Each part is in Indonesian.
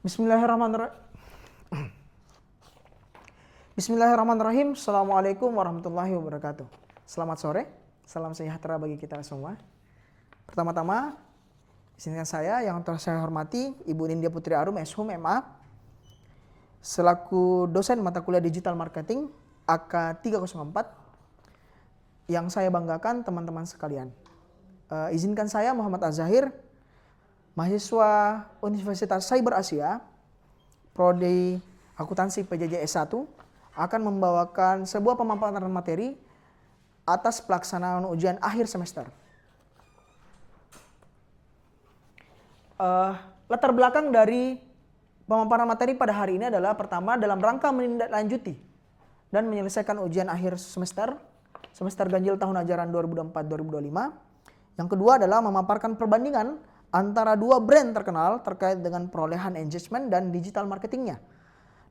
Bismillahirrahmanirrahim. Bismillahirrahmanirrahim. Assalamualaikum warahmatullahi wabarakatuh. Selamat sore, salam sejahtera bagi kita semua. Pertama-tama, izinkan saya yang telah saya hormati Ibu Nindya Putri Arum, SHUM, MA, selaku dosen mata kuliah Digital Marketing AK 304, yang saya banggakan teman-teman sekalian. Izinkan saya Muhammad Az-Zahir, mahasiswa Universitas Cyber Asia, Prodi Akuntansi PJJ S1, akan membawakan sebuah pemaparan materi atas pelaksanaan ujian akhir semester. Latar belakang dari pemaparan materi pada hari ini adalah pertama dalam rangka menindaklanjuti dan menyelesaikan ujian akhir semester ganjil tahun ajaran 2024-2025. Yang kedua adalah memaparkan perbandingan antara dua brand terkenal terkait dengan perolehan engagement dan digital marketingnya.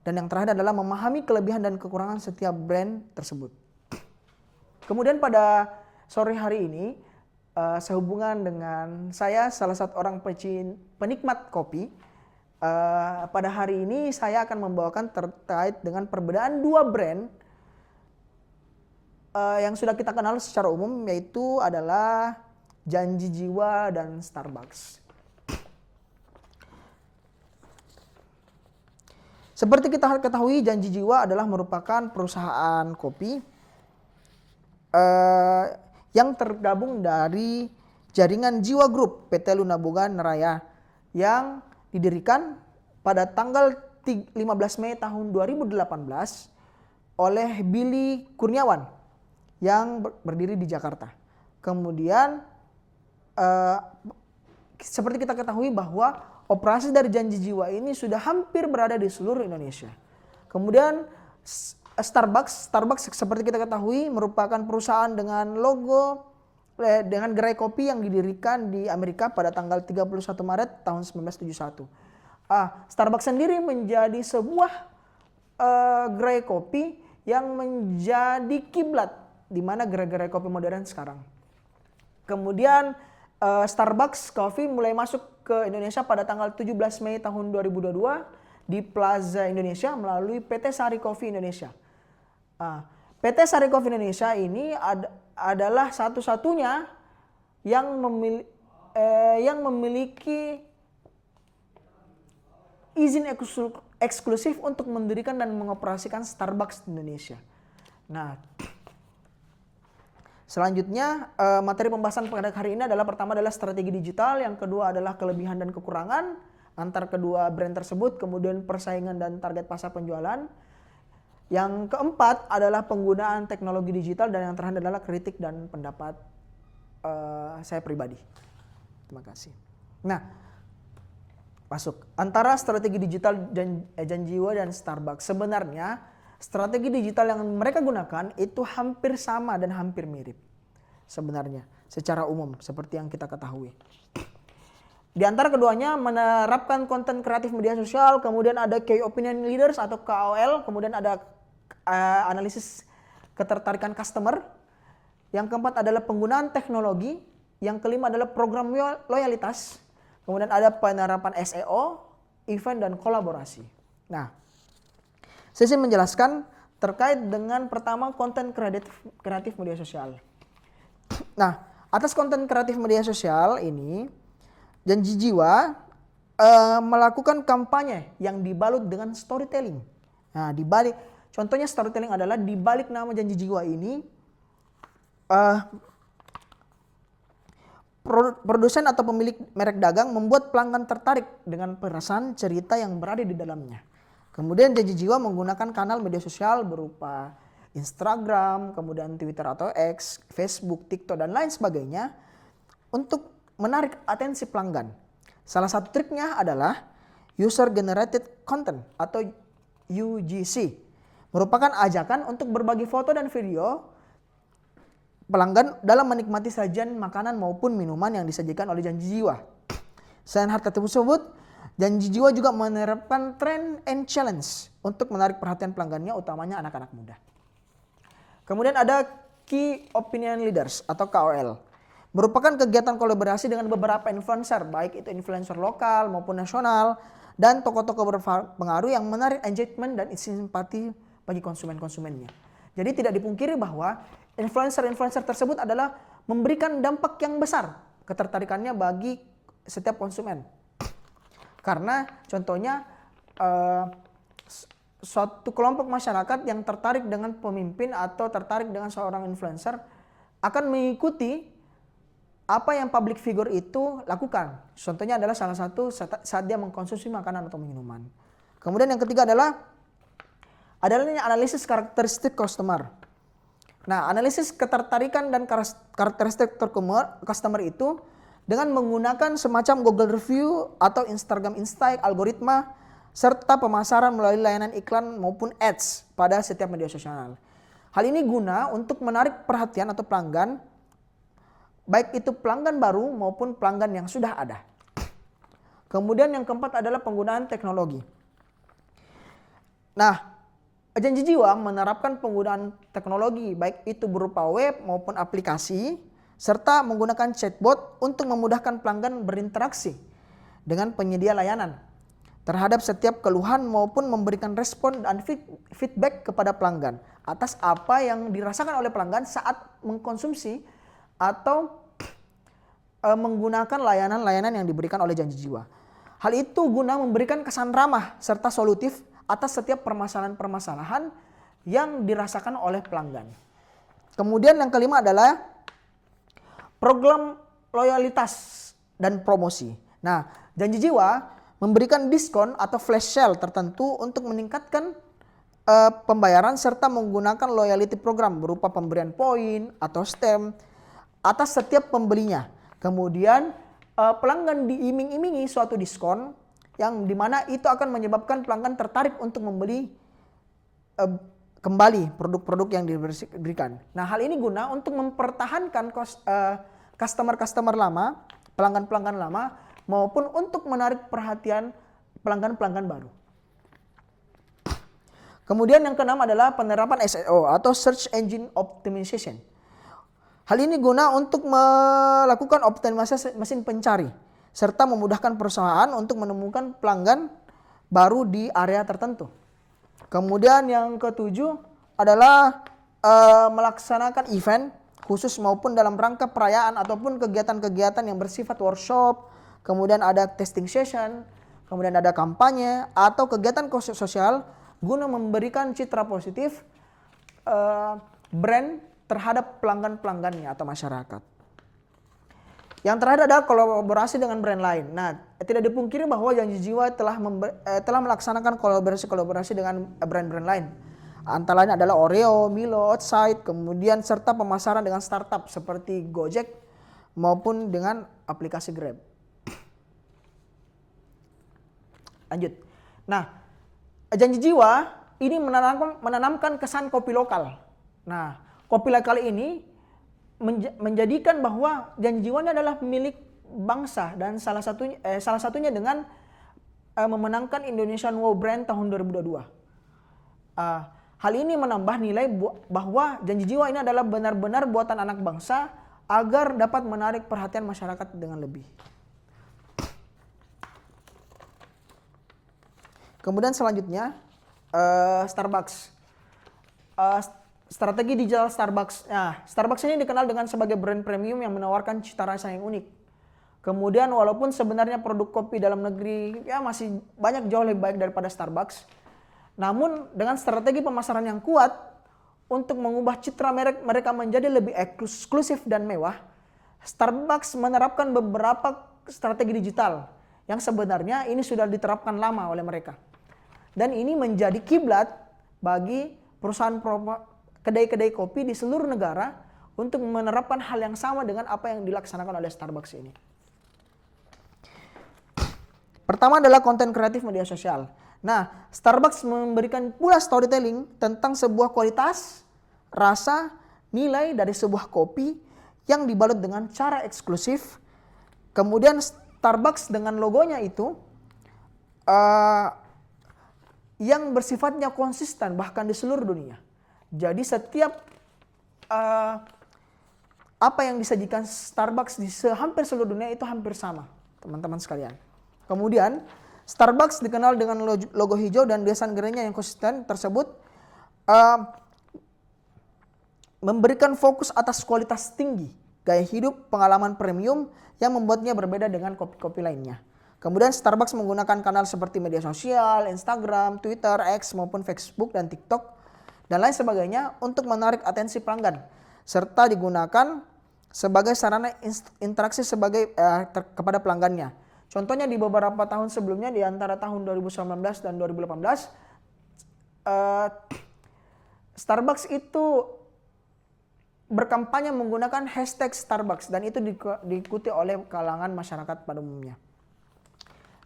Dan yang terakhir adalah memahami kelebihan dan kekurangan setiap brand tersebut. Kemudian pada sore hari ini, sehubungan dengan saya salah satu orang penikmat kopi, pada hari ini saya akan membawakan terkait dengan perbedaan dua brand yang sudah kita kenal secara umum, yaitu adalah Janji Jiwa dan Starbucks. Seperti kita ketahui, Janji Jiwa adalah merupakan perusahaan kopi yang tergabung dari jaringan Jiwa Group PT Luna Boga Neraya yang didirikan pada tanggal 15 Mei tahun 2018 oleh Billy Kurniawan yang berdiri di Jakarta. Kemudian seperti kita ketahui bahwa operasi dari Janji Jiwa ini sudah hampir berada di seluruh Indonesia. Kemudian Starbucks seperti kita ketahui merupakan perusahaan dengan logo dengan gerai kopi yang didirikan di Amerika pada tanggal 31 Maret tahun 1971. Starbucks sendiri menjadi sebuah gerai kopi yang menjadi kiblat di mana gerai-gerai kopi modern sekarang. Kemudian Starbucks Coffee mulai masuk ke Indonesia pada tanggal 17 Mei tahun 2022 di Plaza Indonesia melalui PT Sari Coffee Indonesia. PT Sari Coffee Indonesia ini adalah satu-satunya yang memiliki izin eksklusif untuk mendirikan dan mengoperasikan Starbucks di Indonesia. Nah, selanjutnya materi pembahasan pada hari ini adalah pertama adalah strategi digital, yang kedua adalah kelebihan dan kekurangan antar kedua brand tersebut, kemudian persaingan dan target pasar penjualan. Yang keempat adalah penggunaan teknologi digital, dan yang terakhir adalah kritik dan pendapat saya pribadi. Terima kasih. Nah, masuk antara strategi digital dan Janji Jiwa dan Starbucks. Sebenarnya strategi digital yang mereka gunakan itu hampir sama dan hampir mirip sebenarnya secara umum seperti yang kita ketahui. Di antara keduanya menerapkan konten kreatif media sosial, kemudian ada Key Opinion Leaders atau KOL, kemudian ada analisis ketertarikan customer. Yang keempat adalah penggunaan teknologi, yang kelima adalah program loyalitas, kemudian ada penerapan SEO, event dan kolaborasi. Nah, saya ingin menjelaskan terkait dengan pertama konten kreatif media sosial. Nah, atas konten kreatif media sosial ini, Janji Jiwa melakukan kampanye yang dibalut dengan storytelling. Nah, contohnya storytelling adalah di balik nama Janji Jiwa ini, produsen atau pemilik merek dagang membuat pelanggan tertarik dengan perasaan cerita yang berada di dalamnya. Kemudian Janji Jiwa menggunakan kanal media sosial berupa Instagram, kemudian Twitter atau X, Facebook, TikTok, dan lain sebagainya untuk menarik atensi pelanggan. Salah satu triknya adalah User Generated Content atau UGC. Merupakan ajakan untuk berbagi foto dan video pelanggan dalam menikmati sajian makanan maupun minuman yang disajikan oleh Janji Jiwa. Selain hal tersebut, Janji Jiwa juga menerapkan trend and challenge untuk menarik perhatian pelanggannya, utamanya anak-anak muda. Kemudian ada Key Opinion Leaders atau KOL. merupakan kegiatan kolaborasi dengan beberapa influencer, baik itu influencer lokal maupun nasional, dan tokoh-tokoh berpengaruh yang menarik engagement dan simpati bagi konsumen-konsumennya. Jadi tidak dipungkiri bahwa influencer-influencer tersebut adalah memberikan dampak yang besar ketertarikannya bagi setiap konsumen. Karena contohnya suatu kelompok masyarakat yang tertarik dengan pemimpin atau tertarik dengan seorang influencer akan mengikuti apa yang public figure itu lakukan. Contohnya adalah salah satu saat dia mengkonsumsi makanan atau minuman. Kemudian yang ketiga adalah analisis karakteristik customer. Nah, analisis ketertarikan dan karakteristik customer itu dengan menggunakan semacam Google Review atau Instagram Insight, algoritma, serta pemasaran melalui layanan iklan maupun ads pada setiap media sosial. Hal ini guna untuk menarik perhatian atau pelanggan, baik itu pelanggan baru maupun pelanggan yang sudah ada. Kemudian yang keempat adalah penggunaan teknologi. Nah, Janji Jiwa menerapkan penggunaan teknologi baik itu berupa web maupun aplikasi, serta menggunakan chatbot untuk memudahkan pelanggan berinteraksi dengan penyedia layanan terhadap setiap keluhan maupun memberikan respon dan feedback kepada pelanggan atas apa yang dirasakan oleh pelanggan saat mengkonsumsi atau menggunakan layanan-layanan yang diberikan oleh Janji Jiwa. Hal itu guna memberikan kesan ramah serta solutif atas setiap permasalahan-permasalahan yang dirasakan oleh pelanggan. Kemudian yang kelima adalah program loyalitas dan promosi. Nah, Janji Jiwa memberikan diskon atau flash sale tertentu untuk meningkatkan pembayaran serta menggunakan loyalty program berupa pemberian poin atau stem atas setiap pembelinya. Kemudian pelanggan diiming-imingi suatu diskon yang dimana itu akan menyebabkan pelanggan tertarik untuk membeli kembali produk-produk yang diberikan. Nah, hal ini guna untuk mempertahankan customer-customer lama, pelanggan-pelanggan lama, maupun untuk menarik perhatian pelanggan-pelanggan baru. Kemudian yang keenam adalah penerapan SEO atau Search Engine Optimization. Hal ini guna untuk melakukan optimalisasi mesin pencari serta memudahkan perusahaan untuk menemukan pelanggan baru di area tertentu. Kemudian yang ketujuh adalah melaksanakan event khusus maupun dalam rangka perayaan ataupun kegiatan-kegiatan yang bersifat workshop, kemudian ada testing session, kemudian ada kampanye atau kegiatan sosial guna memberikan citra positif brand terhadap pelanggan-pelanggannya atau masyarakat. Yang terakhir adalah kolaborasi dengan brand lain. Nah, tidak dipungkiri bahwa Janji Jiwa telah melaksanakan kolaborasi dengan brand-brand lain. Antara lain adalah Oreo, Milo, Outside, kemudian serta pemasaran dengan startup seperti Gojek maupun dengan aplikasi Grab. Lanjut. Nah, Janji Jiwa ini menanamkan kesan kopi lokal. Nah, kopi lokal ini menjadikan bahwa Janji Jiwa ini adalah milik bangsa dan salah satunya dengan memenangkan Indonesian Wow Brand tahun 2022. Hal ini menambah nilai bahwa Janji Jiwa ini adalah benar-benar buatan anak bangsa agar dapat menarik perhatian masyarakat dengan lebih. Kemudian selanjutnya Starbucks. Strategi digital Starbucks. Nah, Starbucks ini dikenal dengan sebagai brand premium yang menawarkan cita rasa yang unik. Kemudian walaupun sebenarnya produk kopi dalam negeri masih banyak jauh lebih baik daripada Starbucks, namun dengan strategi pemasaran yang kuat untuk mengubah citra mereka menjadi lebih eksklusif dan mewah, Starbucks menerapkan beberapa strategi digital yang sebenarnya ini sudah diterapkan lama oleh mereka. Dan ini menjadi kiblat bagi perusahaan kedai-kedai kopi di seluruh negara untuk menerapkan hal yang sama dengan apa yang dilaksanakan oleh Starbucks ini. Pertama adalah konten kreatif media sosial. Nah, Starbucks memberikan pula storytelling tentang sebuah kualitas, rasa, nilai dari sebuah kopi yang dibalut dengan cara eksklusif. Kemudian Starbucks dengan logonya itu yang bersifatnya konsisten bahkan di seluruh dunia. Jadi setiap apa yang disajikan Starbucks di hampir seluruh dunia itu hampir sama, teman-teman sekalian. Kemudian Starbucks dikenal dengan logo hijau dan desain gerainya yang konsisten tersebut memberikan fokus atas kualitas tinggi, gaya hidup, pengalaman premium yang membuatnya berbeda dengan kopi-kopi lainnya. Kemudian Starbucks menggunakan kanal seperti media sosial, Instagram, Twitter, X maupun Facebook dan TikTok dan lain sebagainya untuk menarik atensi pelanggan, serta digunakan sebagai sarana interaksi kepada pelanggannya. Contohnya di beberapa tahun sebelumnya, di antara tahun 2019 dan 2018, Starbucks itu berkampanye menggunakan hashtag Starbucks dan itu diikuti oleh kalangan masyarakat pada umumnya.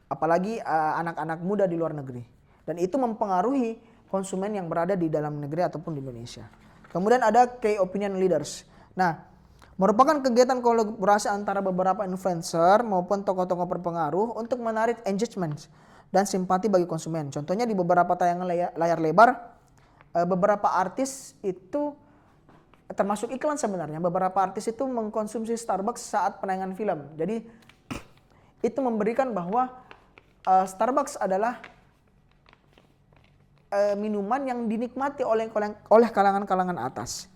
Apalagi anak-anak muda di luar negeri. Dan itu mempengaruhi konsumen yang berada di dalam negeri ataupun di Indonesia. Kemudian ada Key Opinion Leaders. Nah, merupakan kegiatan kolaborasi antara beberapa influencer maupun tokoh-tokoh berpengaruh untuk menarik engagement dan simpati bagi konsumen. Contohnya di beberapa tayangan layar lebar, beberapa artis itu termasuk iklan sebenarnya. Beberapa artis itu mengkonsumsi Starbucks saat penayangan film. Jadi itu memberikan bahwa Starbucks adalah minuman yang dinikmati oleh kalangan-kalangan atas.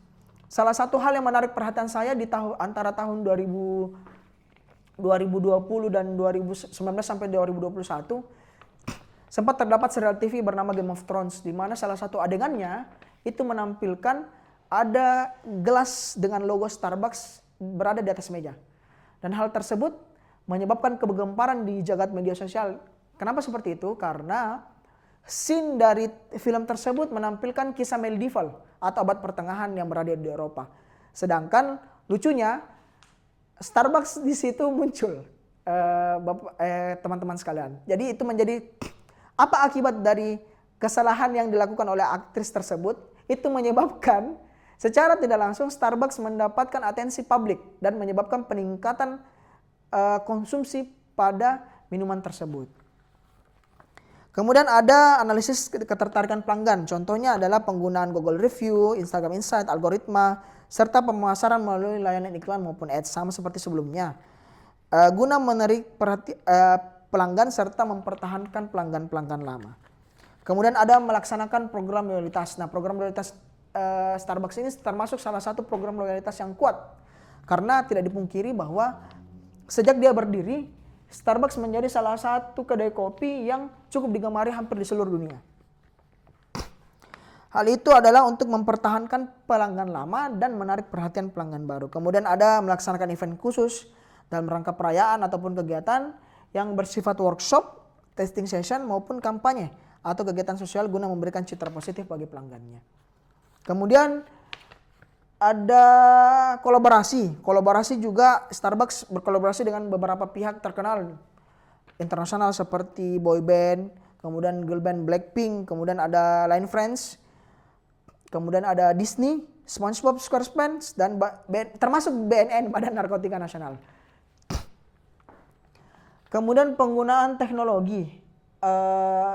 Salah satu hal yang menarik perhatian saya di antara tahun 2020 dan 2019 sampai 2021 sempat terdapat serial TV bernama Game of Thrones, di mana salah satu adegannya itu menampilkan ada gelas dengan logo Starbucks berada di atas meja. Dan hal tersebut menyebabkan kegemparan di jagat media sosial. Kenapa seperti itu? Karena scene dari film tersebut menampilkan kisah medieval atau abad pertengahan yang berada di Eropa. Sedangkan lucunya Starbucks di situ muncul, teman-teman sekalian. Jadi itu menjadi apa akibat dari kesalahan yang dilakukan oleh aktris tersebut? Itu menyebabkan secara tidak langsung Starbucks mendapatkan atensi publik dan menyebabkan peningkatan konsumsi pada minuman tersebut. Kemudian ada analisis ketertarikan pelanggan. Contohnya adalah penggunaan Google Review, Instagram Insight, algoritma, serta pemasaran melalui layanan iklan maupun ads sama seperti sebelumnya. Guna menarik pelanggan serta mempertahankan pelanggan-pelanggan lama. Kemudian ada melaksanakan program loyalitas. Nah, program loyalitas Starbucks ini termasuk salah satu program loyalitas yang kuat. Karena tidak dipungkiri bahwa sejak dia berdiri, Starbucks menjadi salah satu kedai kopi yang cukup digemari hampir di seluruh dunia. Hal itu adalah untuk mempertahankan pelanggan lama dan menarik perhatian pelanggan baru. Kemudian ada melaksanakan event khusus dalam rangka perayaan ataupun kegiatan yang bersifat workshop, testing session maupun kampanye atau kegiatan sosial guna memberikan citra positif bagi pelanggannya. Kemudian ada kolaborasi. Kolaborasi juga Starbucks berkolaborasi dengan beberapa pihak terkenal internasional seperti boyband, kemudian girl band Blackpink, kemudian ada Line Friends, kemudian ada Disney, SpongeBob SquarePants, dan termasuk BNN, Badan Narkotika Nasional. Kemudian penggunaan teknologi.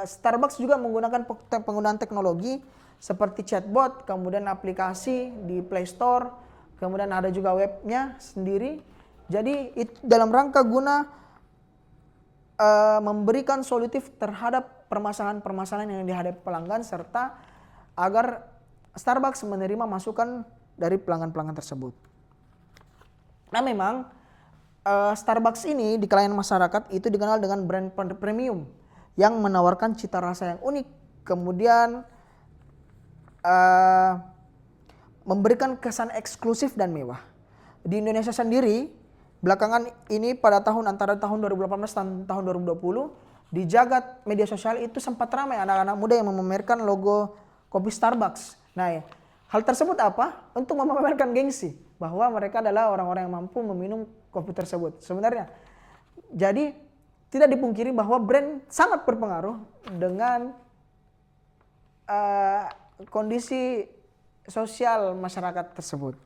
Starbucks juga menggunakan penggunaan teknologi seperti chatbot, kemudian aplikasi di Play Store, kemudian ada juga webnya sendiri. Jadi dalam rangka guna memberikan solutif terhadap permasalahan-permasalahan yang dihadapi pelanggan serta agar Starbucks menerima masukan dari pelanggan-pelanggan tersebut. Nah, memang Starbucks ini di kalangan masyarakat itu dikenal dengan brand premium yang menawarkan cita rasa yang unik, kemudian memberikan kesan eksklusif dan mewah. Di Indonesia sendiri, belakangan ini pada antara tahun 2018 dan tahun 2020, di jagat media sosial itu sempat ramai anak-anak muda yang memamerkan logo kopi Starbucks. Nah, hal tersebut apa? Untuk memamerkan gengsi bahwa mereka adalah orang-orang yang mampu meminum kopi tersebut. Sebenarnya, jadi tidak dipungkiri bahwa brand sangat berpengaruh dengan kondisi sosial masyarakat tersebut.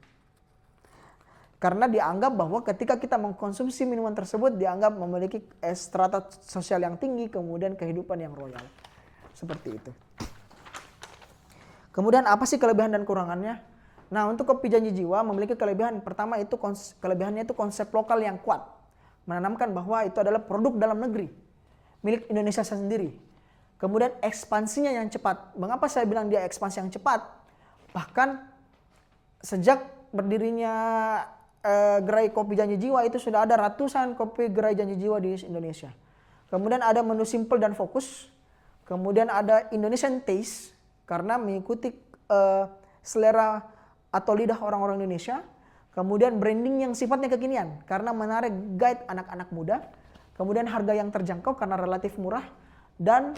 Karena dianggap bahwa ketika kita mengkonsumsi minuman tersebut dianggap memiliki strata sosial yang tinggi, kemudian kehidupan yang royal. Seperti itu. Kemudian apa sih kelebihan dan kekurangannya? Nah, untuk kopi Janji Jiwa memiliki kelebihan. Pertama itu kelebihannya itu konsep lokal yang kuat. Menanamkan bahwa itu adalah produk dalam negeri, milik Indonesia sendiri. Kemudian ekspansinya yang cepat. Mengapa saya bilang dia ekspansi yang cepat? Bahkan sejak berdirinya gerai kopi Janji Jiwa itu sudah ada ratusan kopi gerai Janji Jiwa di Indonesia. Kemudian ada menu simple dan fokus. Kemudian ada Indonesian taste karena mengikuti selera atau lidah orang-orang Indonesia. Kemudian branding yang sifatnya kekinian karena menarik guide anak-anak muda. Kemudian harga yang terjangkau karena relatif murah. Dan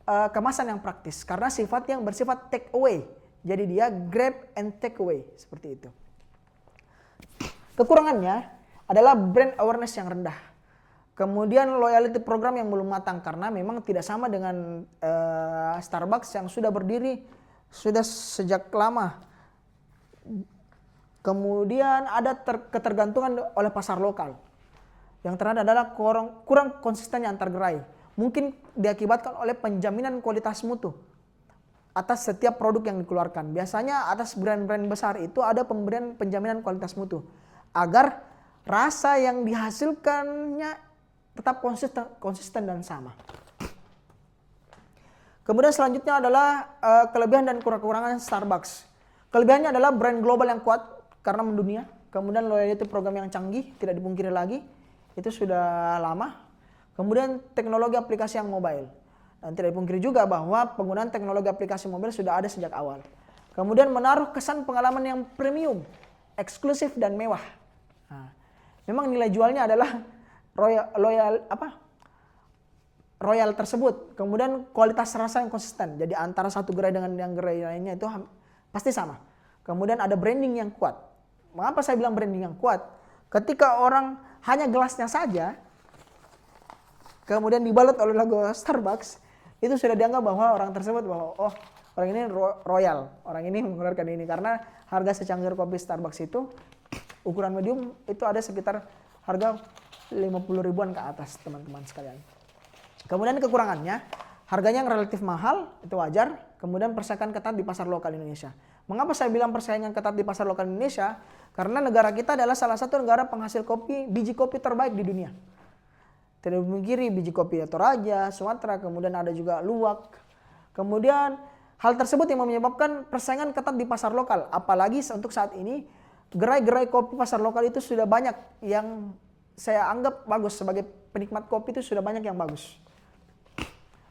kemasan yang praktis karena sifat yang bersifat take away. Jadi dia grab and take away seperti itu. Kekurangannya adalah brand awareness yang rendah. Kemudian loyalty program yang belum matang karena memang tidak sama dengan Starbucks yang sudah berdiri sudah sejak lama. Kemudian ada ketergantungan oleh pasar lokal. Yang terakhir adalah kurang konsistennya antar gerai. Mungkin diakibatkan oleh penjaminan kualitas mutu atas setiap produk yang dikeluarkan. Biasanya atas brand-brand besar itu ada pemberian penjaminan kualitas mutu agar rasa yang dihasilkannya tetap konsisten dan sama. Kemudian selanjutnya adalah kelebihan dan kekurangan Starbucks. Kelebihannya adalah brand global yang kuat karena mendunia. Kemudian loyalty program yang canggih, tidak dipungkiri lagi. Itu sudah lama. Kemudian teknologi aplikasi yang mobile. Dan tidak dipungkiri juga bahwa penggunaan teknologi aplikasi mobile sudah ada sejak awal. Kemudian menaruh kesan pengalaman yang premium, eksklusif dan mewah. Nah, memang nilai jualnya adalah royal tersebut. Kemudian kualitas rasa yang konsisten. Jadi antara satu gerai dengan yang gerai lainnya itu pasti sama. Kemudian ada branding yang kuat. Mengapa saya bilang branding yang kuat? Ketika orang hanya gelasnya saja, kemudian dibalut oleh logo Starbucks, itu sudah dianggap bahwa orang tersebut bahwa oh orang ini royal, orang ini mengeluarkan ini karena harga secangkir kopi Starbucks itu ukuran medium itu ada sekitar harga 50 ribuan ke atas teman-teman sekalian. Kemudian kekurangannya, harganya yang relatif mahal, itu wajar. Kemudian persaingan ketat di pasar lokal Indonesia. Mengapa saya bilang persaingan ketat di pasar lokal Indonesia? Karena negara kita adalah salah satu negara penghasil kopi, biji kopi terbaik di dunia. Tidak memungkiri biji kopi Toraja, Sumatera, kemudian ada juga Luwak. Kemudian hal tersebut yang menyebabkan persaingan ketat di pasar lokal. Apalagi untuk saat ini, gerai-gerai kopi pasar lokal itu sudah banyak yang saya anggap bagus. Sebagai penikmat kopi itu sudah banyak yang bagus.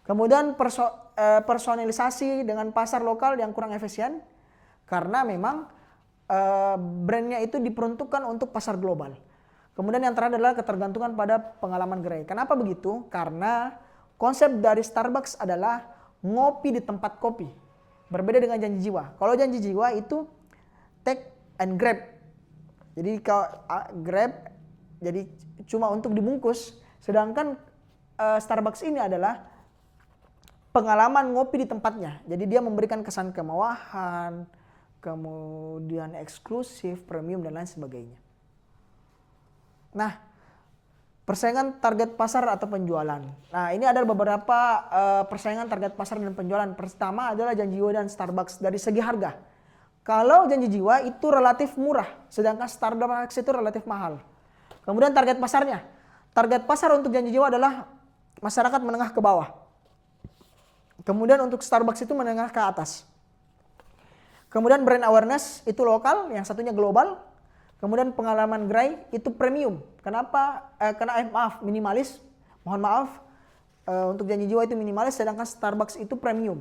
Kemudian personalisasi dengan pasar lokal yang kurang efisien karena memang brandnya itu diperuntukkan untuk pasar global. Kemudian yang terakhir adalah ketergantungan pada pengalaman gerai. Kenapa begitu? Karena konsep dari Starbucks adalah ngopi di tempat kopi. Berbeda dengan Janji Jiwa. Kalau Janji Jiwa itu take and grab. Jadi kalau grab jadi cuma untuk dibungkus. Sedangkan Starbucks ini adalah pengalaman ngopi di tempatnya. Jadi dia memberikan kesan kemewahan, kemudian eksklusif, premium dan lain sebagainya. Nah, persaingan target pasar atau penjualan. Nah, ini ada beberapa persaingan target pasar dan penjualan. Pertama adalah Janji Jiwa dan Starbucks dari segi harga. Kalau Janji Jiwa itu relatif murah, sedangkan Starbucks itu relatif mahal. Kemudian target pasarnya. Target pasar untuk Janji Jiwa adalah masyarakat menengah ke bawah. Kemudian untuk Starbucks itu menengah ke atas. Kemudian brand awareness itu lokal, yang satunya global. Kemudian pengalaman gerai itu premium. Kenapa? Maaf, minimalis. Mohon maaf, untuk Janji Jiwa itu minimalis, sedangkan Starbucks itu premium.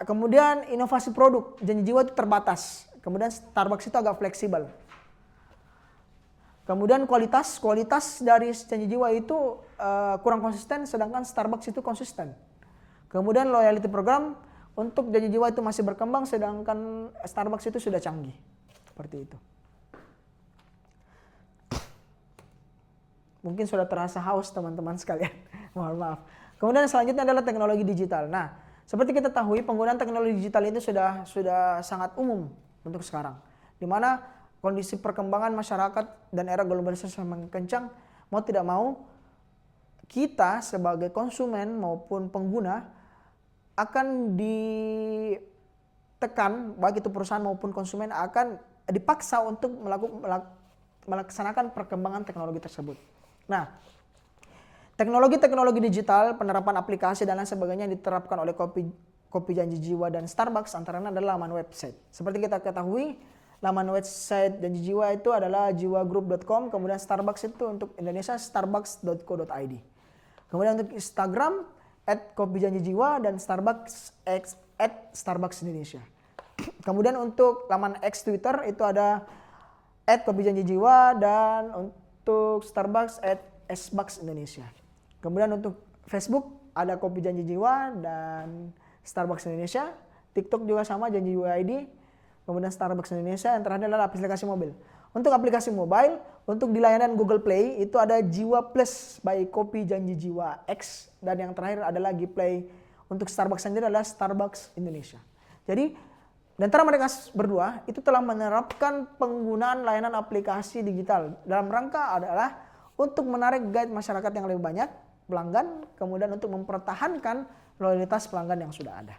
Kemudian inovasi produk, Janji Jiwa itu terbatas. Kemudian Starbucks itu agak fleksibel. Kemudian kualitas dari Janji Jiwa itu kurang konsisten, sedangkan Starbucks itu konsisten. Kemudian loyalty program untuk Janji Jiwa itu masih berkembang, sedangkan Starbucks itu sudah canggih. Seperti itu. Mungkin sudah terasa haus teman-teman sekalian. Mohon maaf. Kemudian selanjutnya adalah teknologi digital. Nah, seperti kita tahu penggunaan teknologi digital itu sudah sangat umum untuk sekarang. Di mana kondisi perkembangan masyarakat dan era globalisasi semakin kencang, mau tidak mau kita sebagai konsumen maupun pengguna akan tekan, baik itu perusahaan maupun konsumen akan dipaksa untuk melaksanakan perkembangan teknologi tersebut. Nah, teknologi-teknologi digital, penerapan aplikasi dan lain sebagainya yang diterapkan oleh Kopi Janji Jiwa dan Starbucks antaranya adalah laman website. Seperti kita ketahui, laman website Janji Jiwa itu adalah jiwagroup.com, kemudian Starbucks itu untuk Indonesia starbucks.co.id. Kemudian untuk Instagram @kopijanjijiwa dan Starbucks @Starbucks Indonesia. Kemudian untuk laman X Twitter itu ada @kopijanjijiwa dan untuk Starbucks @sbucks Indonesia. Kemudian untuk Facebook ada Kopi Janji Jiwa dan Starbucks Indonesia. TikTok juga sama Janji Jiwa ID. Kemudian Starbucks Indonesia. Yang terakhir adalah aplikasi mobil. Untuk aplikasi mobile, untuk di layanan Google Play itu ada Jiwa Plus by Kopi Janji Jiwa X. Dan yang terakhir adalah Gplay untuk Starbucks sendiri adalah Starbucks Indonesia. Jadi di antara mereka berdua itu telah menerapkan penggunaan layanan aplikasi digital dalam rangka adalah untuk menarik guide masyarakat yang lebih banyak pelanggan, kemudian untuk mempertahankan loyalitas pelanggan yang sudah ada.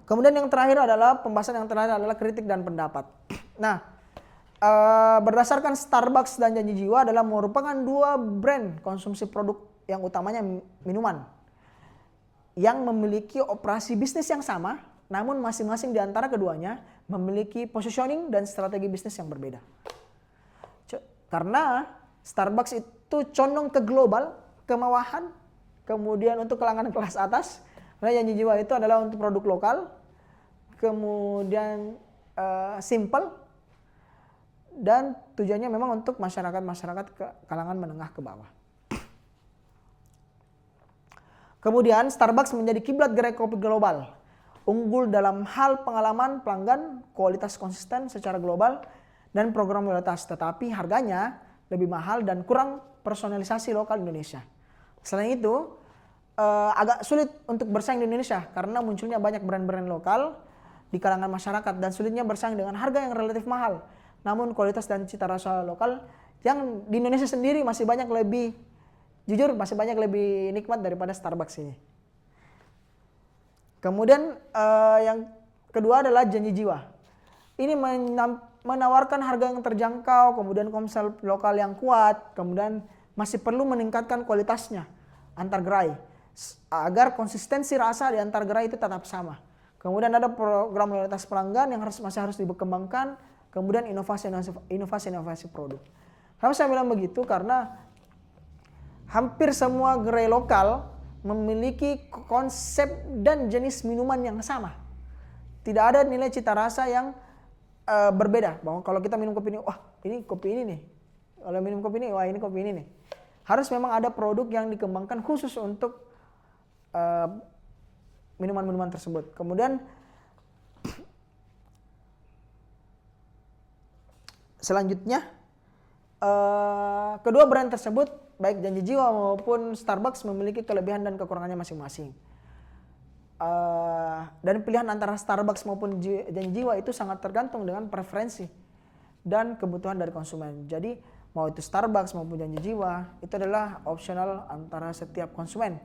Kemudian yang terakhir adalah pembahasan yang terakhir adalah kritik dan pendapat. Nah, berdasarkan Starbucks dan Janji Jiwa adalah merupakan dua brand konsumsi produk yang utamanya minuman yang memiliki operasi bisnis yang sama, namun masing-masing di antara keduanya memiliki positioning dan strategi bisnis yang berbeda. Karena Starbucks itu condong ke global, kemewahan, kemudian untuk kalangan kelas atas. Karena Janji Jiwa itu adalah untuk produk lokal, kemudian simple, dan tujuannya memang untuk masyarakat ke kalangan menengah ke bawah. Kemudian Starbucks menjadi kiblat gerai kopi global, unggul dalam hal pengalaman pelanggan, kualitas konsisten secara global, dan program loyalitas, tetapi harganya lebih mahal dan kurang personalisasi lokal Indonesia. Selain itu, agak sulit untuk bersaing di Indonesia karena munculnya banyak brand-brand lokal di kalangan masyarakat dan sulitnya bersaing dengan harga yang relatif mahal. Namun kualitas dan cita rasa lokal yang di Indonesia sendiri masih banyak lebih, jujur masih banyak lebih nikmat daripada Starbucks ini. Kemudian yang kedua adalah Janji Jiwa. Ini menawarkan harga yang terjangkau, kemudian konsep lokal yang kuat, kemudian masih perlu meningkatkan kualitasnya antar gerai agar konsistensi rasa di antar gerai itu tetap sama. Kemudian ada program loyalitas pelanggan yang masih harus dikembangkan, kemudian inovasi produk. Kenapa saya bilang begitu? Karena hampir semua gerai lokal memiliki konsep dan jenis minuman yang sama. Tidak ada nilai cita rasa yang berbeda, bahwa kalau kita minum kopi ini, wah ini kopi ini nih. Kalau minum kopi ini, wah ini kopi ini nih. Harus memang ada produk yang dikembangkan khusus untuk minuman-minuman tersebut. Kemudian selanjutnya, kedua brand tersebut, baik Janji Jiwa maupun Starbucks memiliki kelebihan dan kekurangannya masing-masing. Dan pilihan antara Starbucks maupun Janji Jiwa itu sangat tergantung dengan preferensi dan kebutuhan dari konsumen. Jadi mau itu Starbucks maupun Janji Jiwa itu adalah opsional antara setiap konsumen.